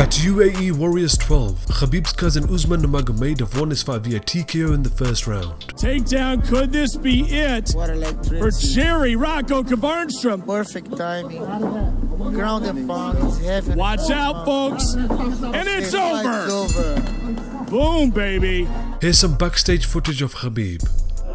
At UAE Warriors 12, Khabib's cousin Usman Nurmagomedov won his fight via TKO in the first round. Takedown, could this be it for Jerry Rocco Kvarnström? Perfect timing. Ground and pound is heavy. Watch out, folks. And it's over. Boom, baby. Here's some backstage footage of Khabib.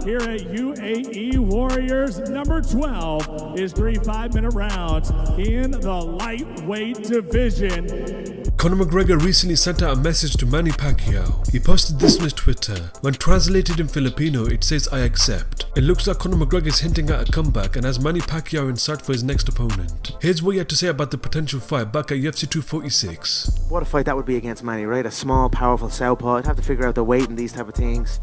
Here at UAE Warriors, number 12 is 3 5-minute rounds in the lightweight division. Conor McGregor recently sent out a message to Manny Pacquiao. He posted this on his Twitter. When translated in Filipino, it says, "I accept." It looks like Conor McGregor is hinting at a comeback and has Manny Pacquiao in sight for his next opponent. Here's what he had to say about the potential fight back at UFC 246. What a fight that would be against Manny, right? A small, powerful southpaw. I'd have to figure out the weight and these type of things.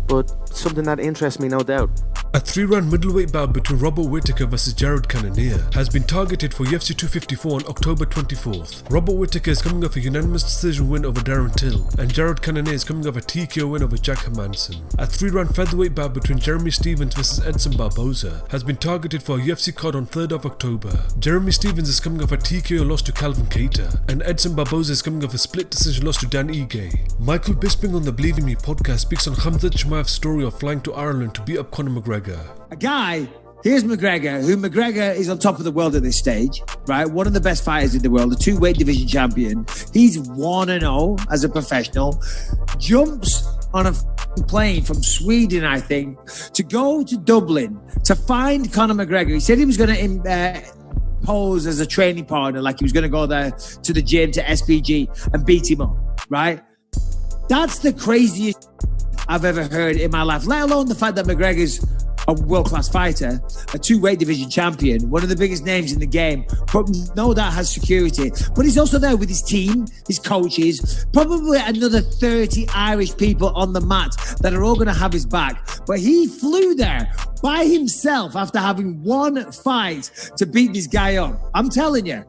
But something that interests me, no doubt. A 3-round middleweight bout between Whittaker vs Jarred Canonnier has been targeted for UFC 254 on October 24th. Whittaker is coming off a unanimous decision win over Darren Till, and Jarred Canonnier is coming off a TKO win over Jack Hermansson. A 3-round featherweight bout between Jeremy Stephens vs Edson Barboza has been targeted for a UFC card on 3rd of October. Jeremy Stephens is coming off a TKO loss to Calvin Kattar, and Edson Barboza is coming off a split decision loss to Dan Ige. Michael Bisping on the Believe in Me podcast speaks on Khamzat Chimaev's story of flying to Ireland to beat up Conor McGregor. A guy, here's McGregor, who McGregor is on top of the world at this stage, right? One of the best fighters in the world, a 2-weight division champion. He's 1-0 as a professional. Jumps on a plane from Sweden, I think, to go to Dublin to find Conor McGregor. He said he was going to pose as a training partner, like he was going to go there to the gym, to SPG, and beat him up, right? That's the craziest I've ever heard in my life, let alone the fact that McGregor's a world-class fighter, a 2-weight division champion, one of the biggest names in the game, but no doubt has security. But he's also there with his team, his coaches, probably another 30 Irish people on the mat that are all going to have his back. But he flew there by himself after having one fight to beat this guy up. I'm telling you,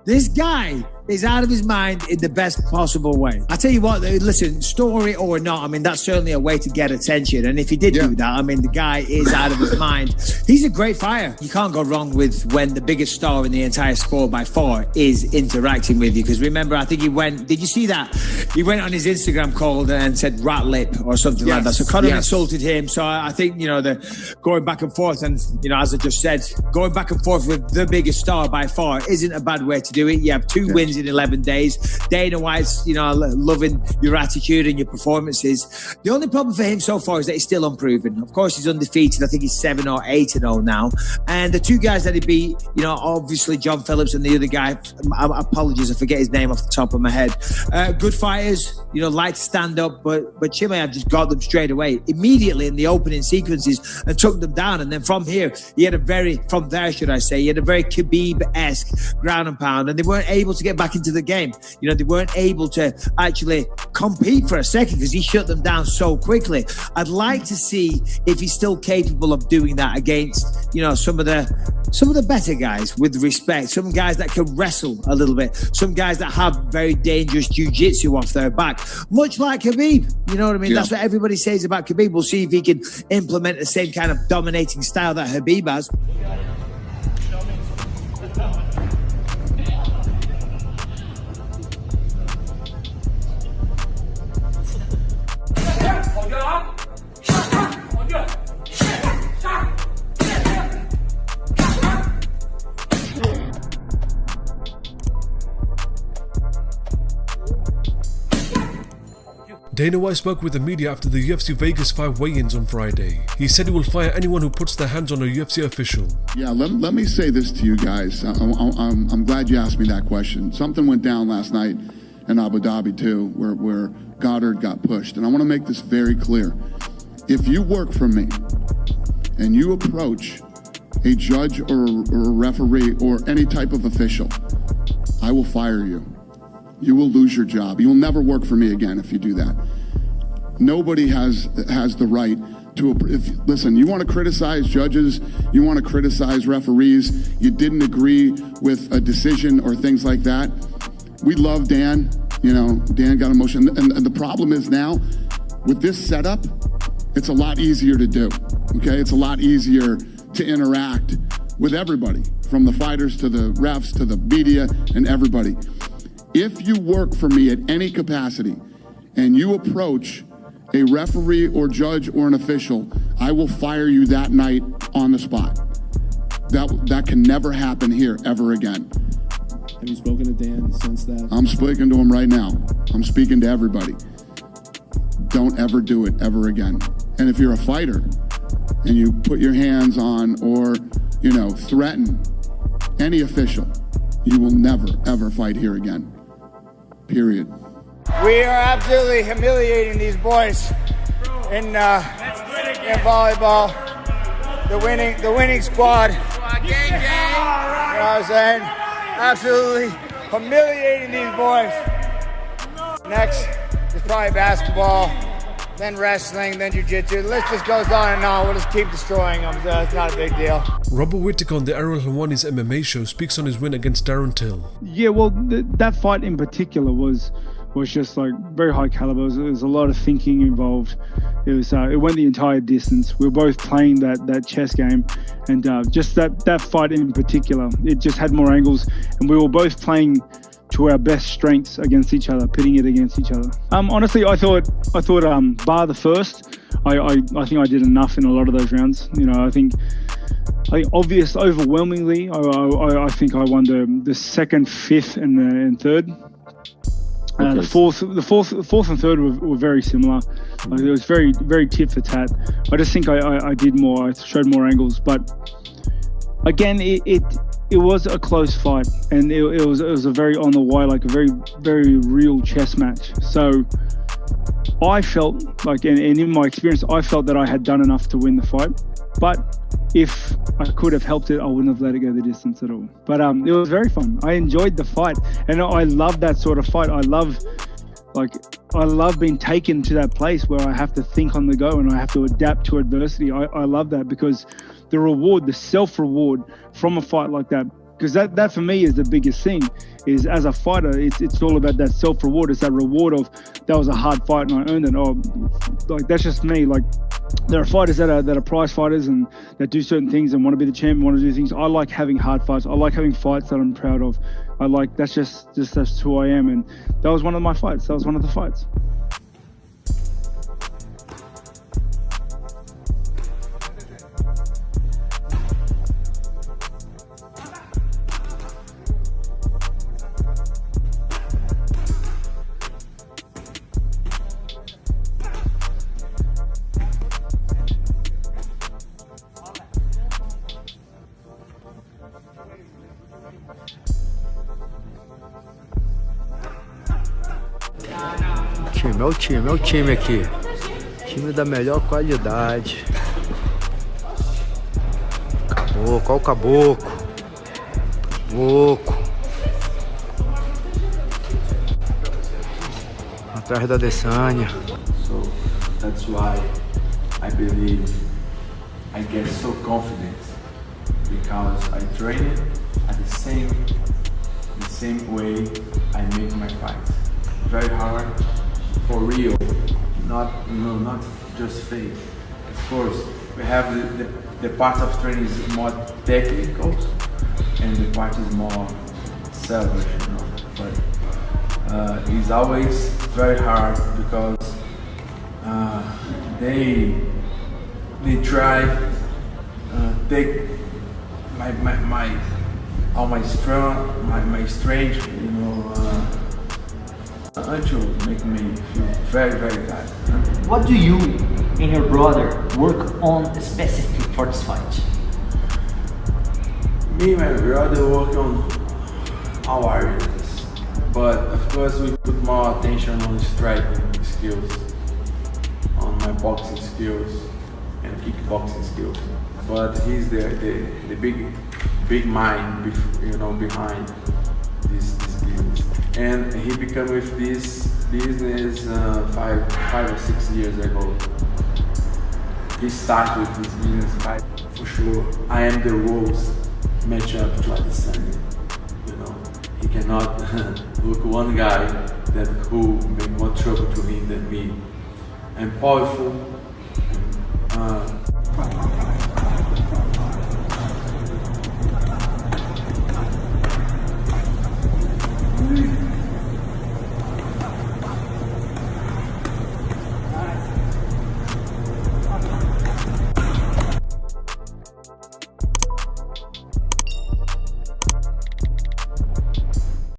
this guy is out of his mind in the best possible way. I tell you what, listen, story or not, I mean, that's certainly a way to get attention. And if he did do that, I mean, the guy is out of his mind. He's a great fighter. You can't go wrong with when the biggest star in the entire sport by far is interacting with you. Because remember, I think he went, did you see that? He went on his Instagram call and said rat lip or something like that. So Conor insulted him. So I think, you know, the going back and forth and, you know, as I just said, going back and forth with the biggest star by far isn't a bad way to do it. You have 2 wins in 11 days. Dana White's, you know, loving your attitude and your performances. The only problem for him so far is that he's still unproven. Of course, he's undefeated. I think he's 7 or 8-0 now. And the 2 guys that he beat, you know, obviously John Phillips and the other guy, apologies, I forget his name off the top of my head. Good fighters, you know, like to stand up, but Chimaev just got them straight away, immediately in the opening sequences and took them down. And then from here, he had a very Khabib-esque ground and pound, and they weren't able to get back into the game. You know, they weren't able to actually compete for a second because he shut them down so quickly. I'd like to see if he's still capable of doing that against, you know, some of the better guys with respect, some guys that can wrestle a little bit, some guys that have very dangerous jiu-jitsu off their back, much like Khabib. You know what I mean? That's what everybody says about Khabib. We'll see if he can implement the same kind of dominating style that Khabib has. Dana White spoke with the media after the UFC Vegas 5 weigh-ins on Friday. He said he will fire anyone who puts their hands on a UFC official. Yeah, let me say this to you guys. I'm glad you asked me that question. Something went down last night in Abu Dhabi too, where Goddard got pushed. And I want to make this very clear. If you work for me and you approach a judge or a referee or any type of official, I will fire you. You will lose your job. You will never work for me again if you do that. Nobody has the right to, listen, you want to criticize judges, you want to criticize referees, you didn't agree with a decision or things like that. We love Dan, you know, Dan got emotion. And the problem is now, with this setup, it's a lot easier to do, okay? It's a lot easier to interact with everybody, from the fighters to the refs to the media and everybody. If you work for me at any capacity and you approach a referee or judge or an official, I will fire you that night on the spot. That can never happen here ever again. Have you spoken to Dan since that? I'm speaking to him right now. I'm speaking to everybody. Don't ever do it ever again. And if you're a fighter and you put your hands on or, threaten any official, you will never, ever fight here again. Period. We are absolutely humiliating these boys in volleyball. The winning squad. Gang, gang. You know what I'm saying? Absolutely humiliating these boys. Next is probably basketball, then wrestling, then jiu-jitsu. The list just goes on and on. We'll just keep destroying them, so it's not a big deal. Robert Whittaker on the Ariel Helwani's MMA show speaks on his win against Darren Till. Yeah, well, that fight in particular was just like very high caliber. There was a lot of thinking involved. It went the entire distance. We were both playing that chess game, and just that fight in particular, it just had more angles, and we were both playing to our best strengths against each other, pitting it against each other. Honestly, I thought bar the first, I think I did enough in a lot of those rounds. I think overwhelmingly, I think I won the second, fifth, and third. Okay. The fourth and third were very similar. It was very, very tit for tat. I just think I did more. I showed more angles, but again, it was a close fight, and it was a very on the wire, like a very, very real chess match. So I felt like, and in my experience, I felt that I had done enough to win the fight. But if I could have helped it, I wouldn't have let it go the distance at all. But it was very fun. I enjoyed the fight, and I love that sort of fight. I love being taken to that place where I have to think on the go and I have to adapt to adversity. I love that, because the reward, the self-reward from a fight like that, because that for me is the biggest thing, is as a fighter, it's all about that self-reward. It's that reward of, that was a hard fight and I earned it. Oh, like, that's just me. Like, there are fighters that are prize fighters and that do certain things and want to be the champion, want to do things. I like having hard fights. I like having fights that I'm proud of. That's just who I am. And that was one of my fights. That was one of the fights. É o time aqui. Time da melhor qualidade. Caboclo, olha o caboclo. Caboclo. Atrás da Adesanya. So that's why I believe I get so confident, because I train it at the same way I make my fights. Very hard, for real, not just fake. Of course, we have the part of training is more technical, and the part is more savage, But it's always very hard, because they try take all my strength, until make me feel very, very bad. What do you and your brother work on specifically for this fight? Me and my brother work on all areas, but of course we put more attention on striking skills, on my boxing skills and kickboxing skills. But he's the big mind, behind this business. And he became with this business 5 or 6 years ago. He started with this business 5, for sure. I am the world's matchup to Adesanya. He cannot look one guy that who make more trouble to him than me. I'm powerful,